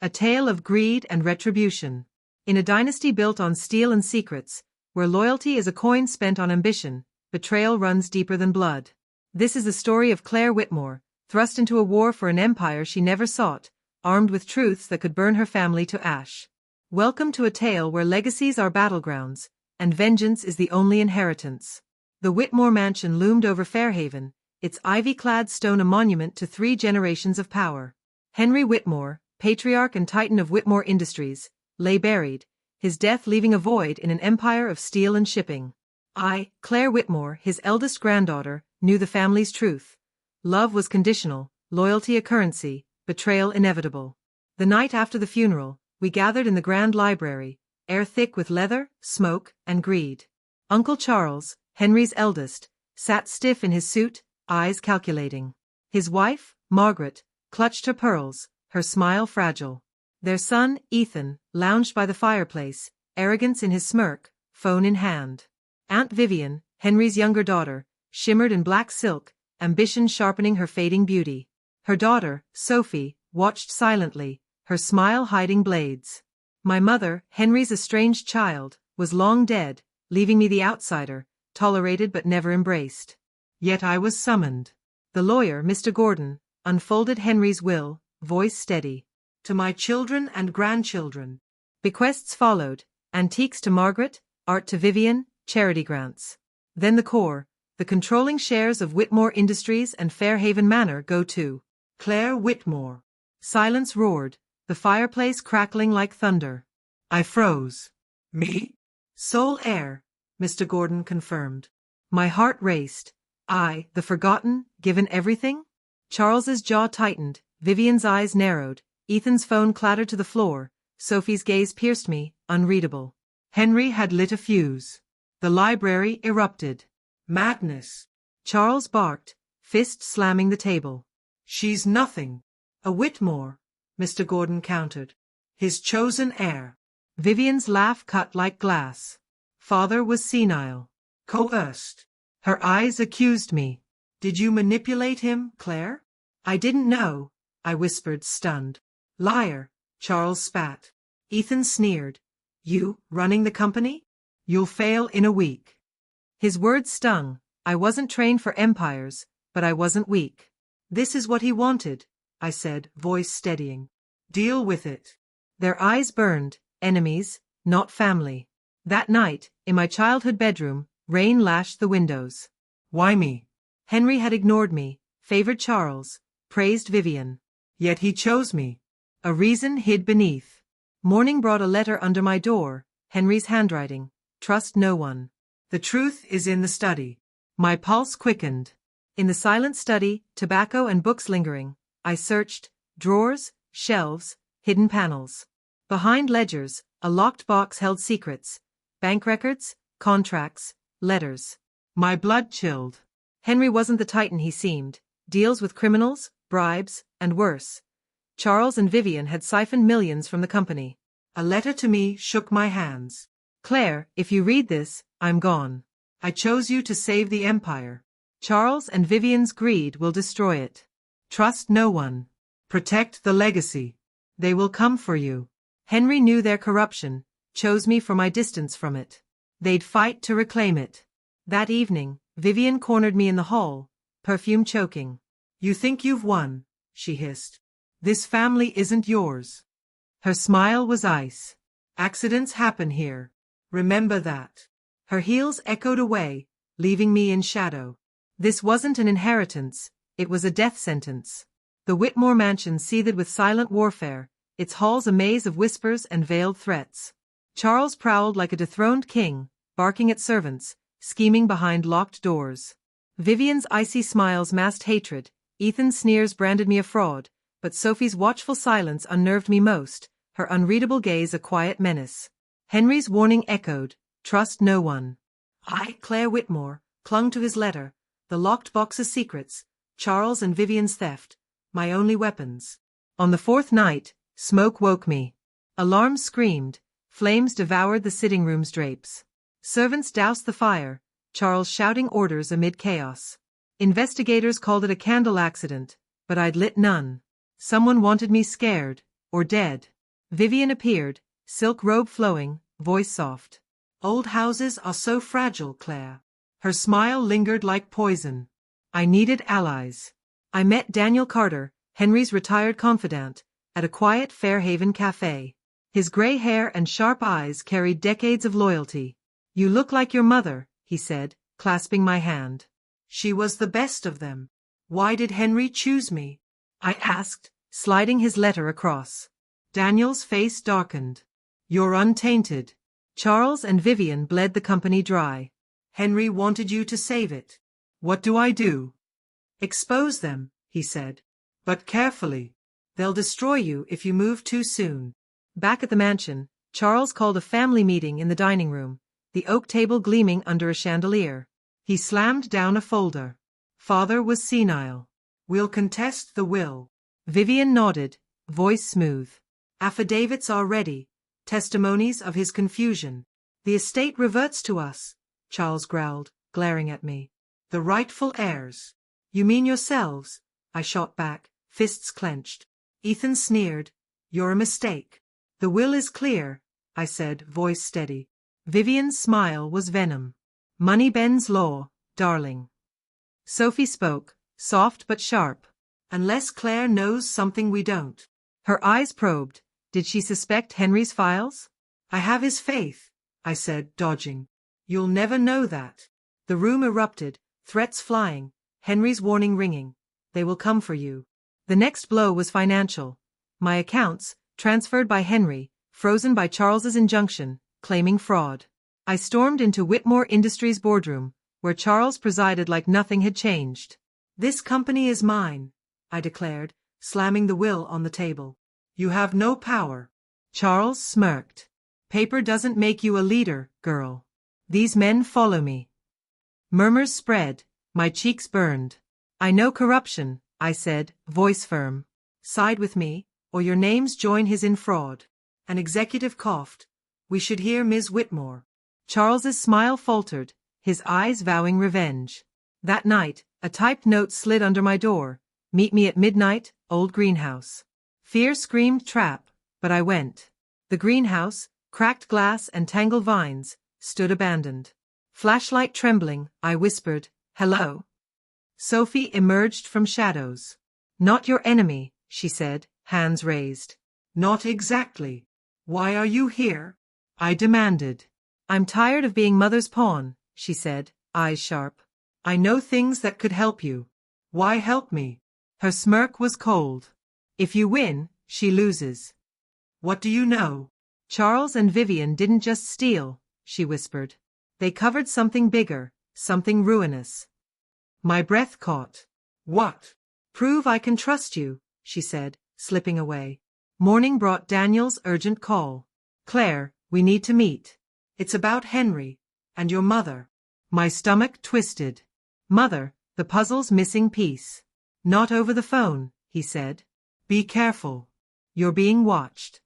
A tale of greed and retribution. In a dynasty built on steel and secrets, where loyalty is a coin spent on ambition, betrayal runs deeper than blood. This is the story of Claire Whitmore, thrust into a war for an empire she never sought, armed with truths that could burn her family to ash. Welcome to a tale where legacies are battlegrounds, and vengeance is the only inheritance. The Whitmore mansion loomed over Fairhaven, its ivy-clad stone a monument to 3 generations of power. Henry Whitmore, patriarch and titan of Whitmore Industries, lay buried, his death leaving a void in an empire of steel and shipping. I, Claire Whitmore, his eldest granddaughter, knew the family's truth. Love was conditional, loyalty a currency, betrayal inevitable. The night after the funeral, we gathered in the grand library, air thick with leather, smoke, and greed. Uncle Charles, Henry's eldest, sat stiff in his suit, eyes calculating. His wife, Margaret, clutched her pearls, her smile fragile. Their son, Ethan, lounged by the fireplace, arrogance in his smirk, phone in hand. Aunt Vivian, Henry's younger daughter, shimmered in black silk, ambition sharpening her fading beauty. Her daughter, Sophie, watched silently, her smile hiding blades. My mother, Henry's estranged child, was long dead, leaving me the outsider, tolerated but never embraced. Yet I was summoned. The lawyer, Mr. Gordon, unfolded Henry's will, voice steady. To my children and grandchildren. Bequests followed, antiques to Margaret, art to Vivian, charity grants. Then the core, the controlling shares of Whitmore Industries and Fairhaven Manor go to Claire Whitmore. Silence roared, the fireplace crackling like thunder. I froze. Me? Sole heir, Mr. Gordon confirmed. My heart raced. I, the forgotten, given everything? Charles's jaw tightened, Vivian's eyes narrowed, Ethan's phone clattered to the floor, Sophie's gaze pierced me, unreadable. Henry had lit a fuse. The library erupted. Madness. Charles barked, fist slamming the table. She's nothing. A Whitmore, Mr. Gordon countered. His chosen heir. Vivian's laugh cut like glass. Father was senile. Coerced. Her eyes accused me. Did you manipulate him, Claire? I didn't know, I whispered, stunned. Liar, Charles spat. Ethan sneered. You, running the company? You'll fail in a week. His words stung. I wasn't trained for empires, but I wasn't weak. This is what he wanted, I said, voice steadying. Deal with it. Their eyes burned, enemies, not family. That night, in my childhood bedroom, rain lashed the windows. Why me? Henry had ignored me, favored Charles, praised Vivian. Yet he chose me. A reason hid beneath. Morning brought a letter under my door, Henry's handwriting. Trust no one. The truth is in the study. My pulse quickened. In the silent study, tobacco and books lingering, I searched, drawers, shelves, hidden panels. Behind ledgers, a locked box held secrets, bank records, contracts, letters. My blood chilled. Henry wasn't the titan he seemed, deals with criminals, bribes, and worse. Charles and Vivian had siphoned millions from the company. A letter to me shook my hands. Claire, if you read this, I'm gone. I chose you to save the empire. Charles and Vivian's greed will destroy it. Trust no one. Protect the legacy. They will come for you. Henry knew their corruption, chose me for my distance from it. They'd fight to reclaim it. That evening, Vivian cornered me in the hall, perfume choking. You think you've won, she hissed. This family isn't yours. Her smile was ice. Accidents happen here. Remember that. Her heels echoed away, leaving me in shadow. This wasn't an inheritance, it was a death sentence. The Whitmore mansion seethed with silent warfare, its halls a maze of whispers and veiled threats. Charles prowled like a dethroned king, barking at servants, scheming behind locked doors. Vivian's icy smiles masked hatred, Ethan's sneers branded me a fraud, but Sophie's watchful silence unnerved me most, her unreadable gaze a quiet menace. Henry's warning echoed, trust no one. I, Claire Whitmore, clung to his letter, the locked box of secrets, Charles and Vivian's theft, my only weapons. On the 4th night, smoke woke me. Alarms screamed, flames devoured the sitting room's drapes. Servants doused the fire, Charles shouting orders amid chaos. Investigators called it a candle accident, but I'd lit none. Someone wanted me scared, or dead. Vivian appeared, silk robe flowing, voice soft. Old houses are so fragile, Claire. Her smile lingered like poison. I needed allies. I met Daniel Carter, Henry's retired confidant, at a quiet Fairhaven cafe. His gray hair and sharp eyes carried decades of loyalty. You look like your mother, he said, clasping my hand. She was the best of them. Why did Henry choose me? I asked, sliding his letter across. Daniel's face darkened. You're untainted. Charles and Vivian bled the company dry. Henry wanted you to save it. What do I do? Expose them, he said. But carefully. They'll destroy you if you move too soon. Back at the mansion, Charles called a family meeting in the dining room, the oak table gleaming under a chandelier. He slammed down a folder. Father was senile. We'll contest the will. Vivian nodded, voice smooth. Affidavits are ready, testimonies of his confusion. The estate reverts to us, Charles growled, glaring at me. The rightful heirs. You mean yourselves? I shot back, fists clenched. Ethan sneered. You're a mistake. The will is clear, I said, voice steady. Vivian's smile was venom. Money bends law, darling. Sophie spoke, soft but sharp. Unless Claire knows something we don't. Her eyes probed. Did she suspect Henry's files? I have his faith, I said, dodging. You'll never know that. The room erupted, threats flying, Henry's warning ringing. They will come for you. The next blow was financial. My accounts, transferred by Henry, frozen by Charles's injunction, claiming fraud. I stormed into Whitmore Industries' boardroom, where Charles presided like nothing had changed. This company is mine, I declared, slamming the will on the table. You have no power. Charles smirked. Paper doesn't make you a leader, girl. These men follow me. Murmurs spread, my cheeks burned. I know corruption, I said, voice firm. Side with me, or your names join his in fraud. An executive coughed. We should hear Ms. Whitmore. Charles's smile faltered, his eyes vowing revenge. That night, a typed note slid under my door. Meet me at midnight, old greenhouse. Fear screamed trap, but I went. The greenhouse, cracked glass and tangled vines, stood abandoned. Flashlight trembling, I whispered, hello. Sophie emerged from shadows. Not your enemy, she said, hands raised. Not exactly. Why are you here? I demanded. I'm tired of being mother's pawn, she said, eyes sharp. I know things that could help you. Why help me? Her smirk was cold. If you win, she loses. What do you know? Charles and Vivian didn't just steal, she whispered. They covered something bigger, something ruinous. My breath caught. What? Prove I can trust you, she said, slipping away. Morning brought Daniel's urgent call. Claire, we need to meet. It's about Henry, and your mother. My stomach twisted. Mother, the puzzle's missing piece. Not over the phone, he said. Be careful. You're being watched.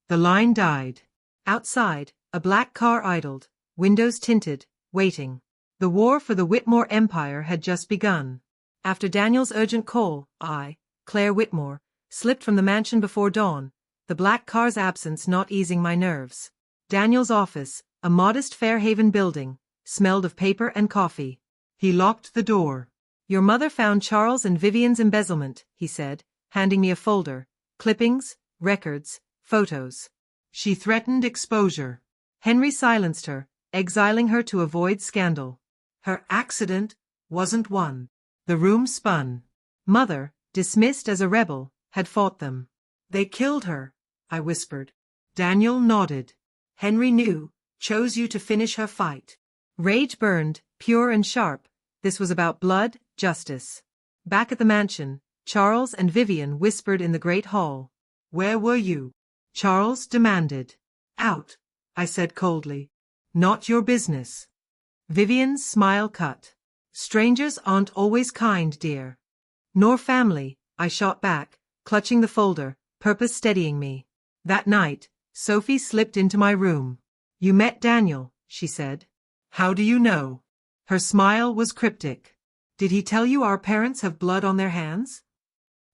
The line died. Outside, a black car idled, windows tinted, waiting. The war for the Whitmore Empire had just begun. After Daniel's urgent call, I, Claire Whitmore, slipped from the mansion before dawn, the black car's absence not easing my nerves. Daniel's office, a modest Fairhaven building, smelled of paper and coffee. He locked the door. Your mother found Charles and Vivian's embezzlement, he said, handing me a folder. Clippings, records, photos. She threatened exposure. Henry silenced her, exiling her to avoid scandal. Her accident wasn't one. The room spun. Mother, dismissed as a rebel, had fought them. They killed her, I whispered. Daniel nodded. Henry knew, chose you to finish her fight. Rage burned, pure and sharp. This was about blood, justice. Back at the mansion, Charles and Vivian whispered in the great hall. Where were you? Charles demanded. Out, I said coldly. Not your business. Vivian's smile cut. Strangers aren't always kind, dear. Nor family, I shot back, clutching the folder, purpose steadying me. That night, Sophie slipped into my room. You met Daniel, she said. How do you know? Her smile was cryptic. Did he tell you our parents have blood on their hands?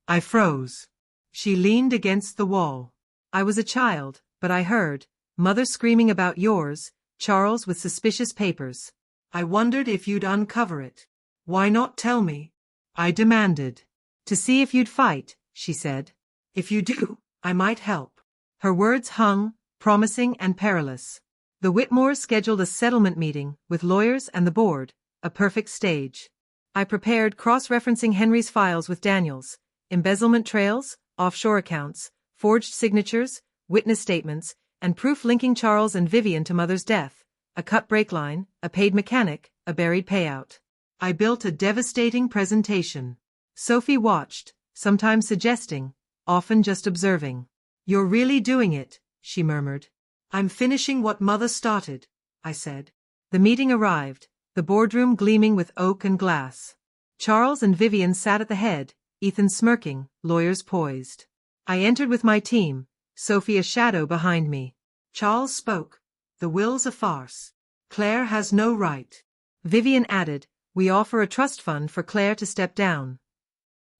I froze. She leaned against the wall. I was a child, but I heard, Mother screaming about yours, Charles, with suspicious papers. I wondered if you'd uncover it. Why not tell me? I demanded. To see if you'd fight, she said. If you do, I might help. Her words hung, promising and perilous. The Whitmores scheduled a settlement meeting with lawyers and the board, a perfect stage. I prepared cross-referencing Henry's files with Daniel's, embezzlement trails, offshore accounts, forged signatures, witness statements, and proof linking Charles and Vivian to Mother's death, a cut brake line, a paid mechanic, a buried payout. I built a devastating presentation. Sophie watched, sometimes suggesting, often just observing. You're really doing it, she murmured. I'm finishing what Mother started, I said. The meeting arrived, the boardroom gleaming with oak and glass. Charles and Vivian sat at the head, Ethan smirking, lawyers poised. I entered with my team, Sophie a shadow behind me. Charles spoke. The will's a farce. Claire has no right. Vivian added, we offer a trust fund for Claire to step down.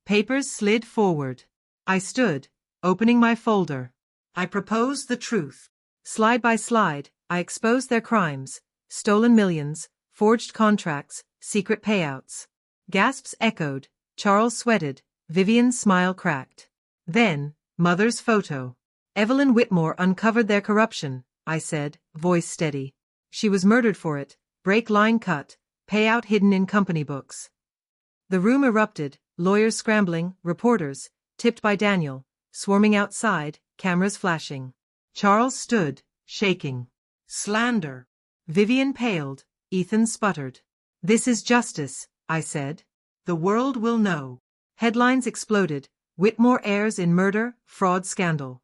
Papers slid forward. I stood, opening my folder. I proposed the truth. Slide by slide, I exposed their crimes, stolen millions, forged contracts, secret payouts. Gasps echoed, Charles sweated, Vivian's smile cracked. Then, Mother's photo. Evelyn Whitmore uncovered their corruption, I said, voice steady. She was murdered for it, brake line cut, payout hidden in company books. The room erupted, lawyers scrambling, reporters, tipped by Daniel, swarming outside, cameras flashing. Charles stood, shaking. Slander. Vivian paled, Ethan sputtered. This is justice, I said. The world will know. Headlines exploded, Whitmore heirs in murder, fraud scandal.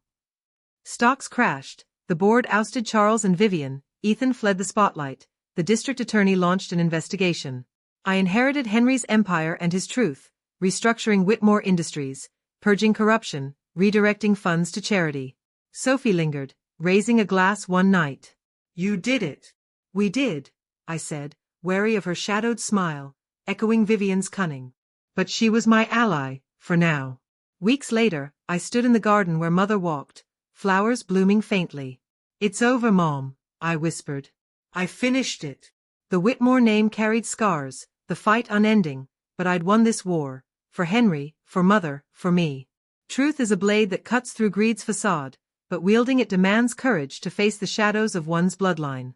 Stocks crashed, the board ousted Charles and Vivian, Ethan fled the spotlight, the district attorney launched an investigation. I inherited Henry's empire and his truth, restructuring Whitmore Industries, purging corruption, redirecting funds to charity. Sophie lingered, raising a glass one night. You did it. We did, I said, wary of her shadowed smile, echoing Vivian's cunning. But she was my ally, for now. Weeks later, I stood in the garden where Mother walked, flowers blooming faintly. It's over, Mom, I whispered. I finished it. The Whitmore name carried scars, the fight unending, but I'd won this war. For Henry, for Mother, for me. Truth is a blade that cuts through greed's facade, but wielding it demands courage to face the shadows of one's bloodline.